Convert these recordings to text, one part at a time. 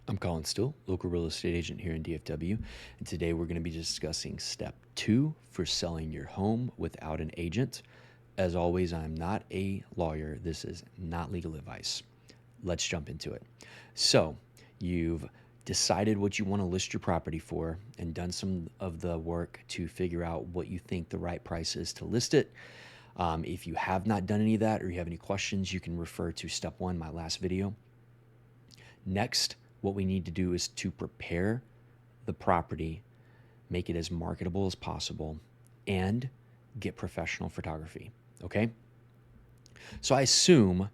I'm Colin Still, local real estate agent here in DFW, and today we're going to be discussing step 2 for selling your home without an agent. As always, I'm not a lawyer. This is not legal advice. Let's jump into it. So, you've decided what you want to list your property for and done some of the work to figure out what you think the right price is to list it. If you have not done any of that or you have any questions, you can refer to step 1, my last video. Next, what we need to do is to prepare the property, make it as marketable as possible, and get professional photography. Okay? So I assume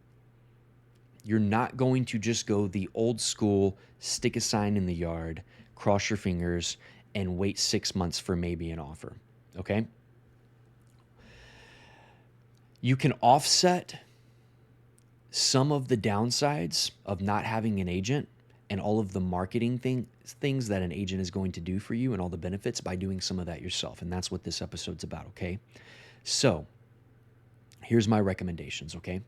you're not going to just go the old school, stick a sign in the yard, cross your fingers, and wait 6 months for maybe an offer. Okay? You can offset some of the downsides of not having an agent and all of the marketing things that an agent is going to do for you and all the benefits by doing some of that yourself. And that's what this episode's about, okay? So here's my recommendations, okay?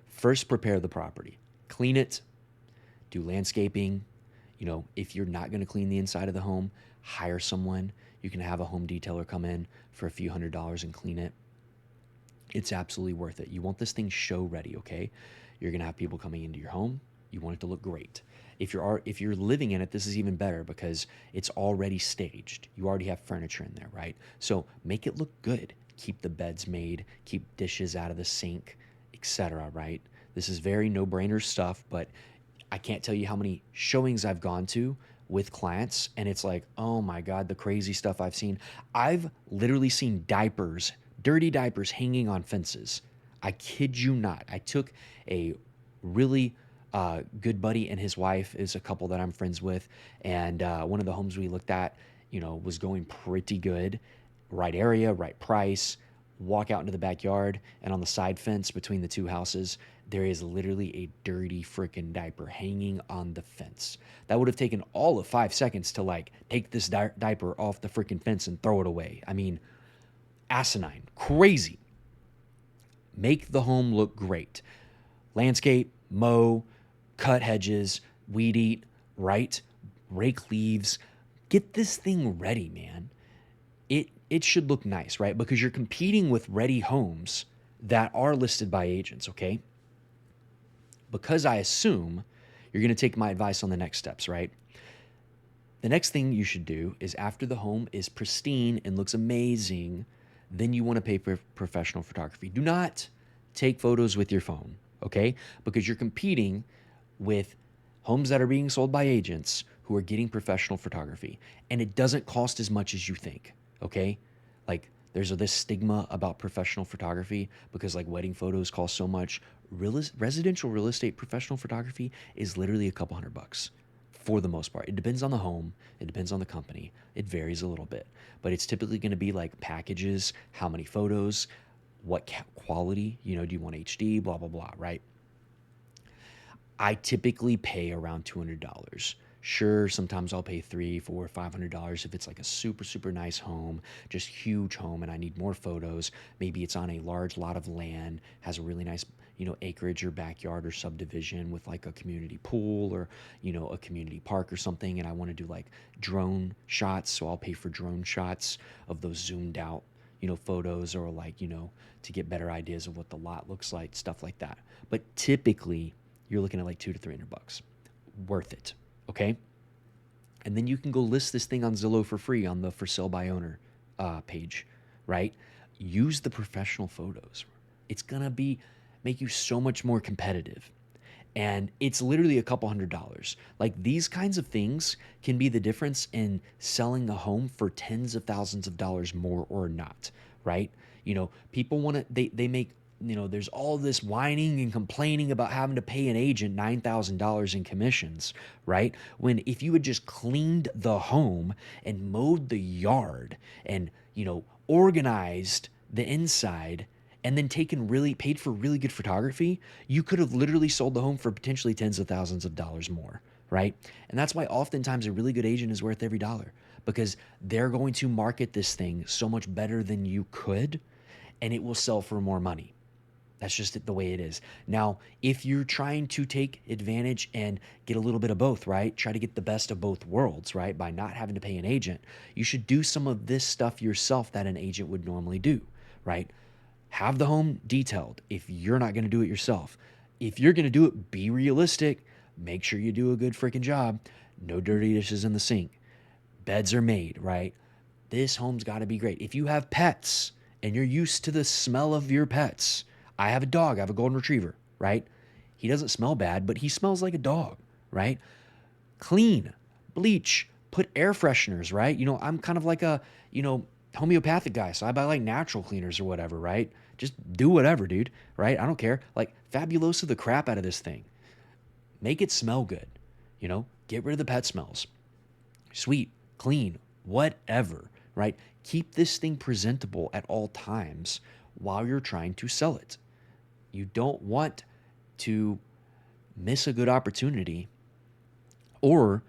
First, prepare the property. Clean it, do landscaping. If you're not going to clean the inside of the home, hire someone. You can have a home detailer come in for a few $100s and clean it. It's absolutely worth it. You want this thing show ready, okay? You're going to have people coming into your home. You want it to look great. If you're living in it, this is even better because it's already staged. You already have furniture in there, right? So make it look good. Keep the beds made, keep dishes out of the sink, etc., right? This is very no-brainer stuff, but I can't tell you how many showings I've gone to with clients, and it's like, oh my God, the crazy stuff I've seen. I've literally seen diapers, dirty diapers hanging on fences. I kid you not. I took a really good buddy and his wife is a couple that I'm friends with. And one of the homes we looked at, was going pretty good. Right area, right price. Walk out into the backyard, and on the side fence between the two houses, there is literally a dirty freaking diaper hanging on the fence. That would have taken all of 5 seconds to take this diaper off the freaking fence and throw it away. I mean, asinine, crazy. Make the home look great. Landscape, mow, cut hedges, weed eat, right? Rake leaves. Get this thing ready, man. It should look nice, right? Because you're competing with ready homes that are listed by agents, okay? Because I assume you're going to take my advice on the next steps, right? The next thing you should do is after the home is pristine and looks amazing, then you want to pay for professional photography. Do not take photos with your phone, okay? Because you're competing with homes that are being sold by agents who are getting professional photography. And it doesn't cost as much as you think, okay? There's this stigma about professional photography because wedding photos cost so much. Residential real estate professional photography is literally a couple $100 for the most part. It depends on the home. It depends on the company. It varies a little bit, but it's typically going to be packages, how many photos, what quality, do you want HD, blah, blah, blah, right? I typically pay around $200. Sure, sometimes I'll pay $300, $400, $500 if it's a super, super nice home, just huge home, and I need more photos. Maybe it's on a large lot of land, has a really nice, acreage or backyard or subdivision with a community pool or, a community park or something, and I want to do drone shots, so I'll pay for drone shots of those zoomed out, photos or to get better ideas of what the lot looks like, stuff like that. But typically, you're looking at $200 to $300. Worth it. Okay? And then you can go list this thing on Zillow for free on the for sale by owner page, right? Use the professional photos. It's going to make you so much more competitive. And it's literally a couple $100. These kinds of things can be the difference in selling a home for tens of thousands of dollars more or not, right? People want to, they make, there's all this whining and complaining about having to pay an agent $9,000 in commissions, right? When if you had just cleaned the home and mowed the yard and, organized the inside and then paid for really good photography, you could have literally sold the home for potentially tens of thousands of dollars more, right? And that's why oftentimes a really good agent is worth every dollar because they're going to market this thing so much better than you could, and it will sell for more money. That's just the way it is. Now, if you're trying to take advantage and get a little bit of both, right? Try to get the best of both worlds, right? By not having to pay an agent, you should do some of this stuff yourself that an agent would normally do, right? Have the home detailed if you're not going to do it yourself. If you're going to do it, be realistic. Make sure you do a good freaking job. No dirty dishes in the sink. Beds are made, right? This home's got to be great. If you have pets and you're used to the smell of your pets, I have a dog, I have a golden retriever, right? He doesn't smell bad, but he smells like a dog, right? Clean, bleach, put air fresheners, right? I'm kind of like a, homeopathic guy, so I buy like natural cleaners or whatever, right? Just do whatever, dude, right? I don't care. Like, fabulosa the crap out of this thing. Make it smell good, get rid of the pet smells. Sweet, clean, whatever, right? Keep this thing presentable at all times while you're trying to sell it. You don't want to miss a good opportunity or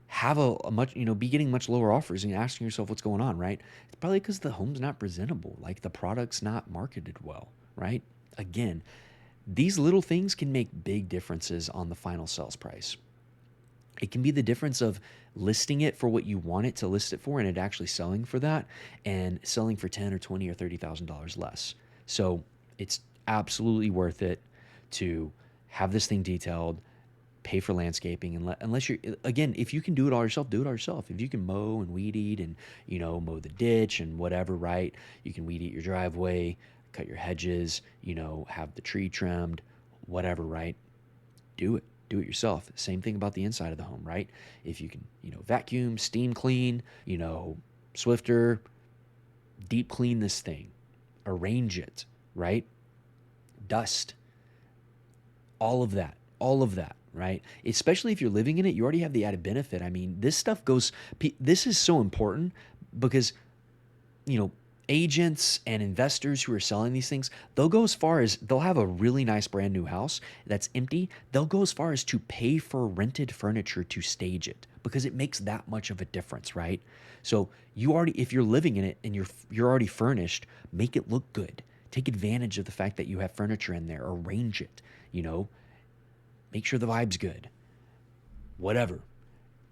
have a much, be getting much lower offers and asking yourself what's going on, right? It's probably because the home's not presentable, like the product's not marketed well, right? Again, these little things can make big differences on the final sales price. It can be the difference of listing it for what you want it to list it for and it actually selling for that and selling for 10 or 20 or $30,000 less. So it's absolutely worth it to have this thing detailed, pay for landscaping, and unless you're, again, if you can do it all yourself, do it all yourself. If you can mow and weed eat and mow the ditch and whatever, right? You can weed eat your driveway, cut your hedges, have the tree trimmed, whatever, right? Do it. Do it yourself. Same thing about the inside of the home, right? If you can, vacuum, steam clean, Swifter, deep clean this thing, arrange it, right? Dust, all of that, right? Especially if you're living in it, you already have the added benefit. I mean, this stuff this is so important because, agents and investors who are selling these things, they'll go as far as they'll have a really nice brand new house that's empty. They'll go as far as to pay for rented furniture to stage it because it makes that much of a difference, right? So if you're living in it and you're already furnished, make it look good. Take advantage of the fact that you have furniture in there. Arrange it, make sure the vibe's good. Whatever.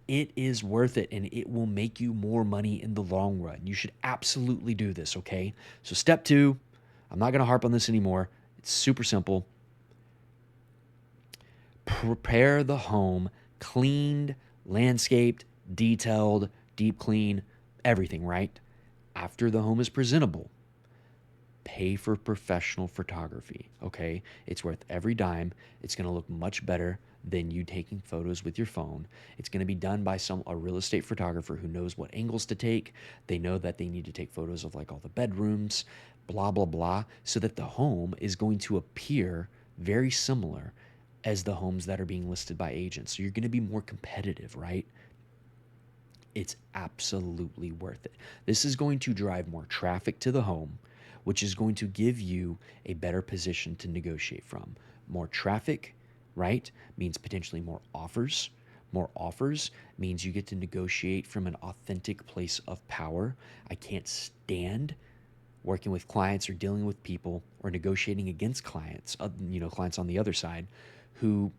It is worth it and it will make you more money in the long run. You should absolutely do this, okay? So step 2, I'm not going to harp on this anymore. It's super simple. Prepare the home cleaned, landscaped, detailed, deep clean, everything, right? After the home is presentable, pay for professional photography, okay? It's worth every dime. It's going to look much better than you taking photos with your phone. It's going to be done by a real estate photographer who knows what angles to take. They know that they need to take photos of like all the bedrooms, blah, blah, blah, so that the home is going to appear very similar as the homes that are being listed by agents. So you're going to be more competitive, right? It's absolutely worth it. This is going to drive more traffic to the home, which is going to give you a better position to negotiate from. More traffic, right, means potentially more offers. More offers means you get to negotiate from an authentic place of power. I can't stand working with clients or dealing with people or negotiating against clients, clients on the other side who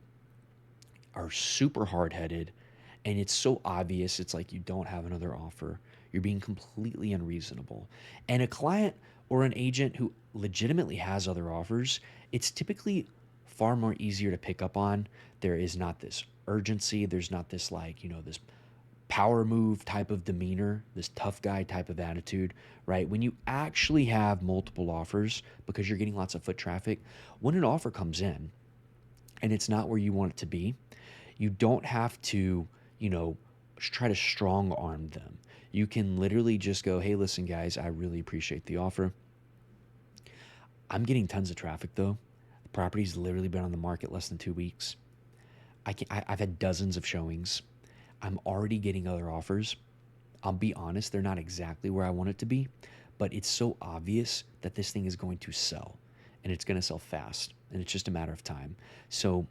are super hard-headed, and it's so obvious. It's like you don't have another offer. You're being completely unreasonable. And a client or an agent who legitimately has other offers, it's typically far more easier to pick up on. There is not this urgency. There's not this this power move type of demeanor, this tough guy type of attitude, right? When you actually have multiple offers because you're getting lots of foot traffic, when an offer comes in and it's not where you want it to be, you don't have to, try to strong arm them. You can literally just go, hey, listen, guys, I really appreciate the offer. I'm getting tons of traffic, though. The property's literally been on the market less than 2 weeks. I've had dozens of showings. I'm already getting other offers. I'll be honest, they're not exactly where I want it to be, but it's so obvious that this thing is going to sell, and it's going to sell fast, and it's just a matter of time. So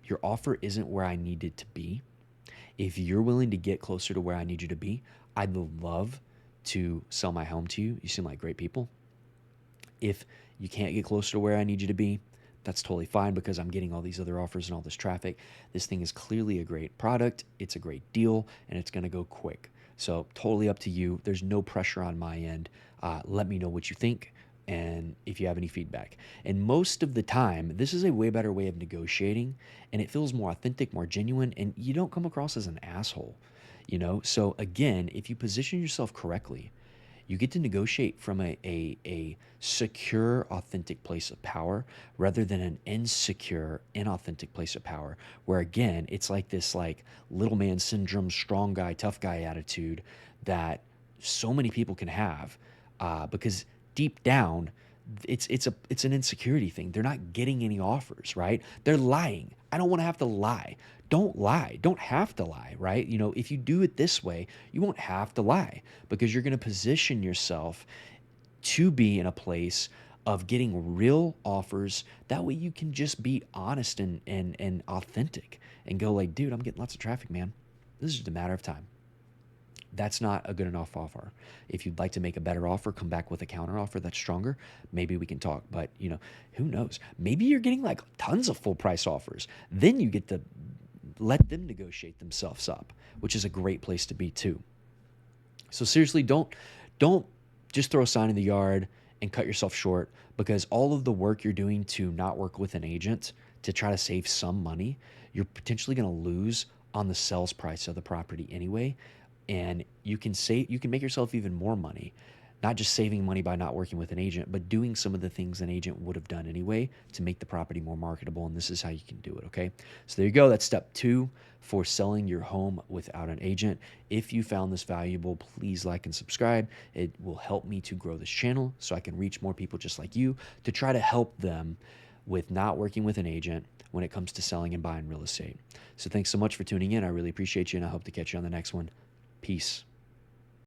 your offer isn't where I need it to be. If you're willing to get closer to where I need you to be, I'd love to sell my home to you. You seem like great people. If you can't get closer to where I need you to be, that's totally fine because I'm getting all these other offers and all this traffic. This thing is clearly a great product, it's a great deal, and it's gonna go quick. So, totally up to you. There's no pressure on my end. Let me know what you think and if you have any feedback. And most of the time, this is a way better way of negotiating, and it feels more authentic, more genuine, and you don't come across as an asshole, you know? So, again, if you position yourself correctly, you get to negotiate from a secure, authentic place of power rather than an insecure, inauthentic place of power. Where again, it's like this like little man syndrome, strong guy, tough guy attitude that so many people can have because deep down, it's an insecurity thing. They're not getting any offers, right? They're lying. I don't want to have to lie. Don't lie. Don't have to lie, right? You know, if you do it this way, you won't have to lie because you're going to position yourself to be in a place of getting real offers. That way you can just be honest and authentic and go like, dude, I'm getting lots of traffic, man. This is just a matter of time. That's not a good enough offer. If you'd like to make a better offer, come back with a counter offer that's stronger. Maybe we can talk. But you know, who knows? Maybe you're getting like tons of full price offers. Then you get to let them negotiate themselves up, which is a great place to be too. So seriously, don't just throw a sign in the yard and cut yourself short because all of the work you're doing to not work with an agent to try to save some money, you're potentially going to lose on the sales price of the property anyway, and you can make yourself even more money, not just saving money by not working with an agent, but doing some of the things an agent would have done anyway to make the property more marketable. And this is how you can do it. Okay. So there you go. That's step 2 for selling your home without an agent. If you found this valuable, please like and subscribe. It will help me to grow this channel so I can reach more people just like you to try to help them with not working with an agent when it comes to selling and buying real estate. So thanks so much for tuning in. I really appreciate you, and I hope to catch you on the next one. Peace.